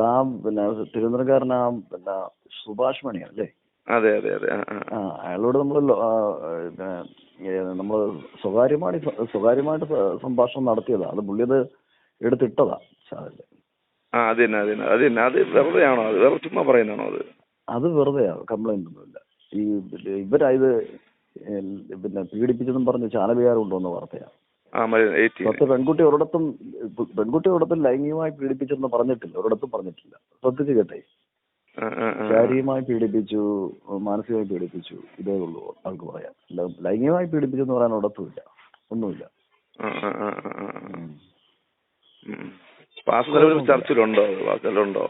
ആ പിന്നെ തിരുവനന്തപുരക്കാരനാ പിന്നെ സുഭാഷ് മണിയാണ് അല്ലേ? അതെ അതെ അതെ. അയാളോട് നമ്മൾ സ്വകാര്യമായിട്ട് സംഭാഷണം നടത്തിയതാ. അത് പുള്ളിയത് എടുത്തിട്ടതാ ചാനലില്. അത് തന്നെ അത് തന്നെ അത് തന്നെ. അത് വെറുതെ ആണോ? അത് വേറെ ചുമ്മാ പറയുന്നതാണോ അത്? അത് വെറുതെയാ, കംപ്ലൈന്റ് ഒന്നുമില്ല. ഈ ഇവരായത് പിന്നെ പീഡിപ്പിച്ചെന്നും പറഞ്ഞ് ചാനലുകാർ കൊണ്ടുവന്ന വാർത്തയാണ്. പെൺകുട്ടി ഒരിടത്തും ലൈംഗികമായി പീഡിപ്പിച്ചെന്ന് പറഞ്ഞിട്ടില്ല, ഒരിടത്തും പറഞ്ഞിട്ടില്ല. ശ്രദ്ധിച്ച് കേട്ടെ. ശാരീരികമായി പീഡിപ്പിച്ചു, മാനസികമായി പീഡിപ്പിച്ചു, ഇതേ ഉള്ളൂ ആൾക്ക് പറയാം. ലൈംഗികമായി പീഡിപ്പിച്ചെന്ന് പറയാൻ ഒരിടത്തുമില്ല, ഒന്നുമില്ല. ചർച്ചിലുണ്ടോ? വാക്കുകളുണ്ടോ?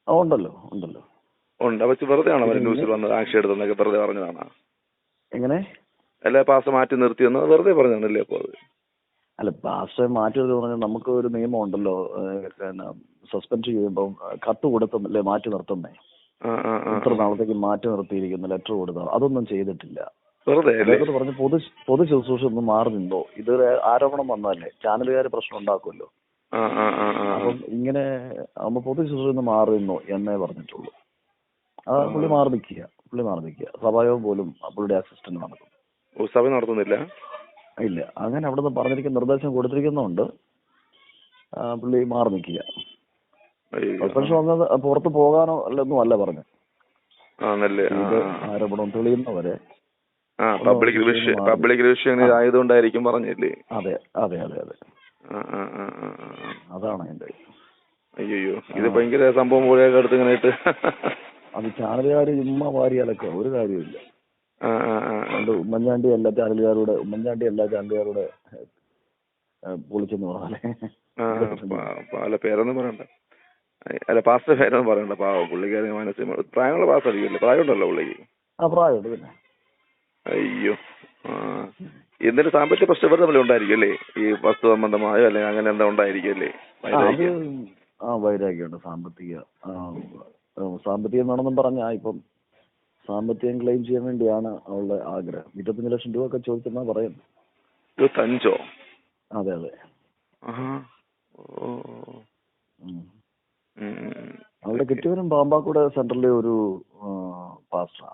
ഉണ്ടല്ലോ ഉണ്ടല്ലോ ഉണ്ട്. അപ്പൊ വെറുതെ ആണോ ന്യൂസിൽ വന്നത് ആക്ഷൻ എടുത്തെന്നൊക്കെ വെറുതെ പറഞ്ഞതാണോ? എങ്ങനെ? അല്ല, പാസ് മാറ്റി നിർത്തിയെന്ന് വെറുതെ പറഞ്ഞാണല്ലേ അപ്പൊ അത്? അല്ല, പാസ് മാറ്റി പറഞ്ഞാൽ നമുക്ക് ഒരു നിയമം ഉണ്ടല്ലോ, സസ്പെൻഡ് ചെയ്യുമ്പോൾ കത്ത് കൊടുത്തല്ലേ മാറ്റി നിർത്തുന്നേ. ഇത്ര നാളത്തേക്ക് മാറ്റി നിർത്തിയിരിക്കുന്ന ലെറ്റർ കൊടുത്ത അതൊന്നും ചെയ്തിട്ടില്ല. അദ്ദേഹത്തോട് പറഞ്ഞ് പൊതു ശുശ്രൂഷ ഒന്ന് മാറി നിന്നോ, ഇതൊരു ആരോപണം വന്നാലേ ചാനലുകാർ പ്രശ്നം ഉണ്ടാക്കുമല്ലോ. അപ്പം ഇങ്ങനെ ആകുമ്പോ പൊതു ശുശ്രൂഷ ഒന്ന് മാറി നിന്നോ എന്നേ പറഞ്ഞിട്ടുള്ളൂ. പുള്ളി മാറി നിൽക്കുക. സഭായോഗം പോലും പുള്ളിയുടെ അസിസ്റ്റന്റ് നടക്കും. സഭ നടത്തുന്നില്ല? ഇല്ല, അങ്ങനെ അവിടെ നിന്ന് പറഞ്ഞിരിക്കുന്ന നിർദ്ദേശം കൊടുത്തിരിക്കുന്നുണ്ട്. പുള്ളി മാറി നിൽക്കുക. സസ്പെൻഷൻ വന്നത് പുറത്ത് പോകാനോ അല്ലൊന്നും അല്ല പറഞ്ഞു. ആരോപണം തെളിയുന്നവരെ പബ്ലിക് ആയതുകൊണ്ടായിരിക്കും പറഞ്ഞില്ലേ? അതെ അതെ അതെ അതെ, അതാണ് എന്റെ. അയ്യോ, ഇത് ഭയങ്കര സംഭവം പോലെയൊക്കെ അടുത്ത് ഇങ്ങനെ ഇട്ട് അത് ചാനലുകാര് ചുമ്മാ വാരിയാലൊക്കെ ഒരു കാര്യമില്ല. ഉമ്മൻചാണ്ടി എല്ലാ ചാനലുകാരുടെ പൊളിച്ചെന്ന് പറഞ്ഞാലേ. അല്ല, പേരൊന്നും പറയണ്ട. അല്ല, പാസ്റ്റർ പേരൊന്നും പറയണ്ട. പാവം പുള്ളിക്കാരൻ മനസ്സിൽ പ്രായമുള്ള പാസ്റ്റർ ആയിരിക്കുമല്ലേ? പ്രായമുണ്ടല്ലോ പുള്ളിക്ക്? പ്രായമുണ്ട് പിന്നെ. അയ്യോ. എന്തെങ്കിലും സാമ്പത്തിക പ്രശ്നം തമ്മിൽ ഉണ്ടായിരിക്കും അല്ലേ? ഈ വസ്തു സംബന്ധമായോ അല്ലെങ്കിൽ അങ്ങനെ എന്താ ഉണ്ടായിരിക്കും അല്ലേ? വൈരാഗ്യമുണ്ട്. സാമ്പത്തികം വേണമെന്നും പറഞ്ഞാ ഇപ്പം സാമ്പത്തികം ക്ലെയിം ചെയ്യാൻ വേണ്ടിയാണ് അവളുടെ ആഗ്രഹം. 25 ലക്ഷം രൂപ ഒക്കെ ചോദിച്ചെന്നാ പറയുന്നത്. 25? അതെ അതെ. അവളുടെ കിട്ടിയവരും പാമ്പാക്കൂടെ സെന്ററിലെ ഒരു പാസ്റ്ററാ.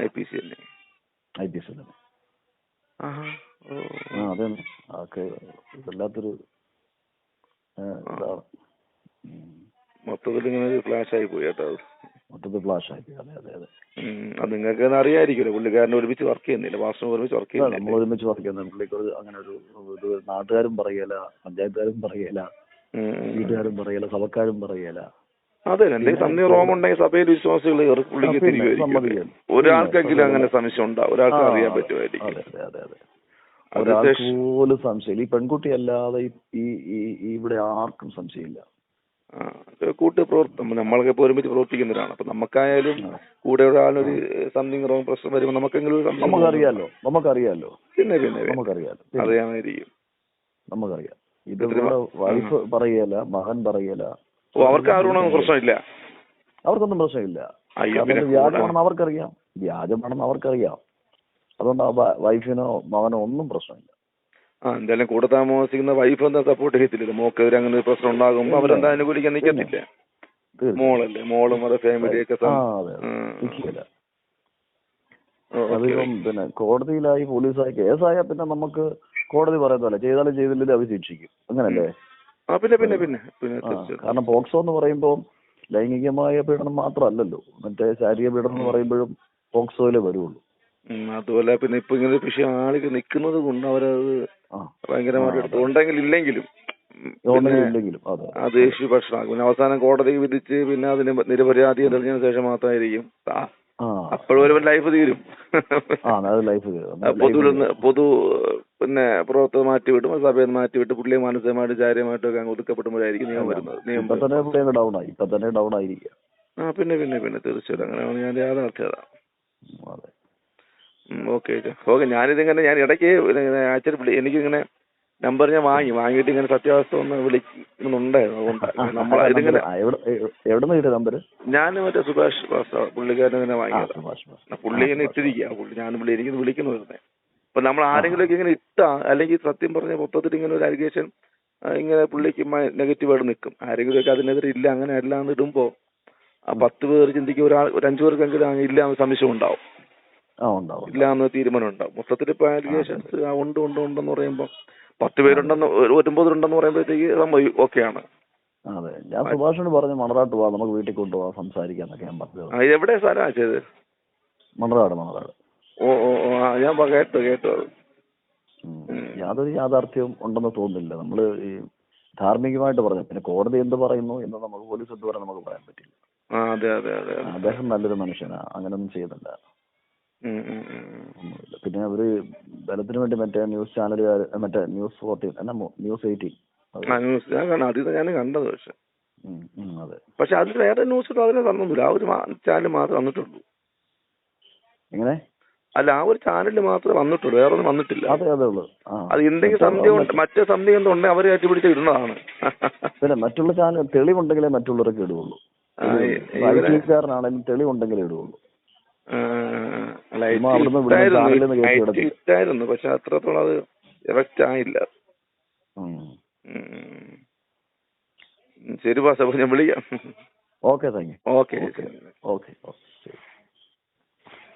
IPC തന്നെ. അതെ. അതൊക്കെ വല്ലാത്തൊരു ഇതാണ്. മൊത്തത്തിൽ ഇങ്ങനെ ഫ്ലാഷ് ആയി പോയി കേട്ടോ. അതെ അതെ അതെ. അത് നിങ്ങൾക്ക് അറിയായിരിക്കുമല്ലോ, പുള്ളിക്കാരനെ ഒരുമിച്ച് വർക്ക് ചെയ്യുന്നില്ല, പാസ്റ്റർ ഒരുമിച്ച് വർക്ക് ചെയ്യുന്നില്ല. നമ്മൾ ഒരുമിച്ച് വർക്ക് ചെയ്യുന്നത്. പുള്ളിക്ക് അങ്ങനെ ഒരു നാട്ടുകാരും പറയല, പഞ്ചായത്തുകാരും പറയല, വീട്ടുകാരും പറയല, സഭക്കാരും പറയല. അതെ, എന്തെങ്കിലും സംശയം റോമുണ്ടെങ്കിൽ സഭയിൽ വിശ്വാസികൾ പുള്ളിക്ക് തിരികെ ഒരാൾക്കെങ്കിലും അങ്ങനെ സംശയം ഉണ്ടാവും, ഒരാൾക്ക് അറിയാൻ പറ്റുമായിരിക്കും. ഒരാൾക്ക് പോലും സംശയമില്ല. ഈ പെൺകുട്ടി അല്ലാതെ ഇവിടെ ആർക്കും സംശയമില്ല. നമ്മളൊക്കെ ഇപ്പൊ ഒരുമിച്ച് പ്രവർത്തിക്കുന്നവരാണ്. അപ്പൊ നമുക്കായാലും കൂടെ ഒരാളൊരു സംതിങ് റോങ് പ്രശ്നം വരുമ്പോൾ നമുക്കെങ്കിലും നമുക്കറിയാലോ. പിന്നെ അറിയാമായിരിക്കും. നമുക്കറിയാം. ഇത് വൈഫ് പറയല, മകൻ പറയല. അവർക്ക് ആരോടും പ്രശ്നമില്ല. അവർക്കൊന്നും പ്രശ്നമില്ല. വ്യാജമാണെന്ന് അവർക്കറിയാം. അതുകൊണ്ട് വൈഫിനോ മകനോ ഒന്നും പ്രശ്നമില്ല. എന്തായാലും കൂടെ താമസിക്കുന്ന വൈഫ് എന്താ സപ്പോർട്ട് ചെയ്യത്തില്ല? മോക്കെതിരെ അങ്ങനെ ഒരു പ്രശ്നം ഉണ്ടാകുമ്പോൾ അവരെന്താ അനുകൂലിക്കാൻ നിൽക്കത്തില്ല? മോളല്ലേ, മോളും അത് ഫാമിലിയൊക്കെ. അതിപ്പം പിന്നെ കോടതിയിലായി പോലീസായി കേസായ പിന്നെ നമുക്ക് കോടതി പറയുന്നതല്ല, ചെയ്താലും ചെയ്തില്ലെങ്കിൽ അവർ ശിക്ഷിക്കും. അങ്ങനല്ലേ? പിന്നെ കാരണം പോക്സോ എന്ന് പറയുമ്പോൾ ലൈംഗികമായ പീഡനം മാത്രമല്ലല്ലോ, മറ്റേ ശാരീരിക പീഡനം എന്ന് പറയുമ്പോഴും പോക്സോയിലേ വരുള്ളൂ. അതുപോലെ പിന്നെ ഇപ്പൊ ഇങ്ങനെ വിഷയം ആളുകൾ നിൽക്കുന്നത് കൊണ്ട് അവരത് ഭയങ്കരമായിട്ട് എടുത്തു. ഉണ്ടെങ്കിലും ഇല്ലെങ്കിലും അത് ഇഷ്യൂ പ്രശ്നമാകും. പിന്നെ അവസാനം കോടതി വിധിച്ച് പിന്നെ അതിന് നിരപരാധി തെളിഞ്ഞതിന് ശേഷം മാത്രമായിരിക്കും അപ്പോഴും ഒരു ലൈഫ് തീരും. പൊതു പിന്നെ പുറത്ത് മാറ്റിവിട്ടും സഭയിൽ മാറ്റിവിട്ട് പുള്ളിയെ മാനസികമായിട്ട് ചാര്യമായിട്ടൊക്കെ അങ്ങ് ഒതുക്കപ്പെടുമ്പോഴായിരിക്കും നിയമം വരുന്നത്. പിന്നെ തീർച്ചയായിട്ടും അങ്ങനെയാണ് ഞാൻ യാഥാർത്ഥ്യത. ഓക്കെ. ഞാനിതിങ്ങനെ ഞാൻ ഇടയ്ക്ക് ആക്ച്വലി എനിക്കിങ്ങനെ നമ്പർ ഞാൻ വാങ്ങിയിട്ട് ഇങ്ങനെ സത്യാവസ്ഥ ഒന്ന് വിളിക്കുന്നുണ്ടായിരുന്നു. അതുകൊണ്ട് നമ്മളിതിങ്ങനെ ഞാൻ മറ്റേ സുഭാഷ് പുള്ളിക്കാരൻ തന്നെ വാങ്ങിയതാണ്. പുള്ളി ഇങ്ങനെ ഇട്ടിരിക്കുക. പുള്ളി എനിക്കിത് വിളിക്കുന്നു വരുന്നത്. അപ്പൊ നമ്മൾ ആരെങ്കിലും ഇങ്ങനെ ഇട്ടാ അല്ലെങ്കിൽ സത്യം പറഞ്ഞ മൊത്തത്തിൽ ഇങ്ങനെ ഒരു അലിഗേഷൻ ഇങ്ങനെ പുള്ളിക്ക് നെഗറ്റീവായിട്ട് നിൽക്കും. ആരെങ്കിലുമൊക്കെ അതിനെതിരെ ഇല്ല അങ്ങനെ അല്ല എന്ന് ഇടുമ്പോ ആ 10 പേർ ചിന്തിക്കും, ഒരു 5 പേർക്കെങ്കിലും ഇല്ല എന്ന് സംശയം ഉണ്ടാവും, ഇല്ല എന്ന് തീരുമാനം ഉണ്ടാവും. മൊത്തത്തിൽ ഇപ്പൊ അലിഗേഷൻസ് ഉണ്ടെന്ന് പറയുമ്പോ 10 പേരുണ്ടെന്ന് 9 ഉണ്ടെന്ന് പറയുമ്പോഴത്തേക്ക് സംഭവം ഓക്കെയാണ്. അതെ, ഞാൻ സുഭാഷിനോട് പറഞ്ഞു മണറാട്ട് പോവാ, നമുക്ക് വീട്ടിൽ കൊണ്ടുപോവാ സംസാരിക്കാന്നൊക്കെ ഞാൻ പറഞ്ഞത്. എവിടെ സ്ഥലമാ ചെയ്ത്? മണറാട്. ഓ ഓ ഓ, ഞാൻ കേട്ടു അത്. യാതൊരു യാഥാർത്ഥ്യവും ഉണ്ടെന്ന് തോന്നുന്നില്ല. നമ്മള് ഈ ധാർമ്മികമായിട്ട് പറഞ്ഞു, പിന്നെ കോടതി എന്ത് പറയുന്നു എന്ന് നമുക്ക്, പോലീസ് എന്ത് പറയാൻ നമുക്ക് പറയാൻ പറ്റില്ല. അതെ അതെ അതെ, അദ്ദേഹം നല്ലൊരു മനുഷ്യനാ, അങ്ങനൊന്നും ചെയ്യുന്നില്ല. ഒന്നുമില്ല. പിന്നെ അവര് ബലത്തിന് വേണ്ടി മറ്റേ ന്യൂസ് ചാനലുകാർ, മറ്റേ ന്യൂസ് 18 ഞാൻ കണ്ടത്. അതെ, പക്ഷെ അതിൽ വേറെ ന്യൂസ് അവരെ തന്നില്ല, ആ ഒരു ചാനൽ മാത്രമേ വന്നിട്ടുള്ളൂ. എങ്ങനെ? അല്ല, ആ ഒരു ചാനലിൽ മാത്രമേ വന്നിട്ടുള്ളൂ, വേറെ ഒന്നും വന്നിട്ടില്ല. അതെ ഉള്ളൂ. അത് എന്തെങ്കിലും സംശയം മറ്റേ സംശയം എന്തുണ്ടെങ്കിൽ അവരെ കയറ്റിപ്പിടിച്ച് ഇടുന്നതാണ്. പിന്നെ മറ്റുള്ള ചാനൽ തെളിവുണ്ടെങ്കിലേ മറ്റുള്ളവരൊക്കെ ഇടുകയുള്ളൂ. ാണെങ്കിലും തെളിവുണ്ടെങ്കിലേ ഇടുകയുള്ളൂ. ഇട്ടായിരുന്നു, പക്ഷെ അത്രത്തോളം അത് എഫക്റ്റ് ആയില്ല. ശരി ബാസ്, അപ്പൊ ഞാൻ വിളിക്കാം. Okay, thank you. ഓക്കെ.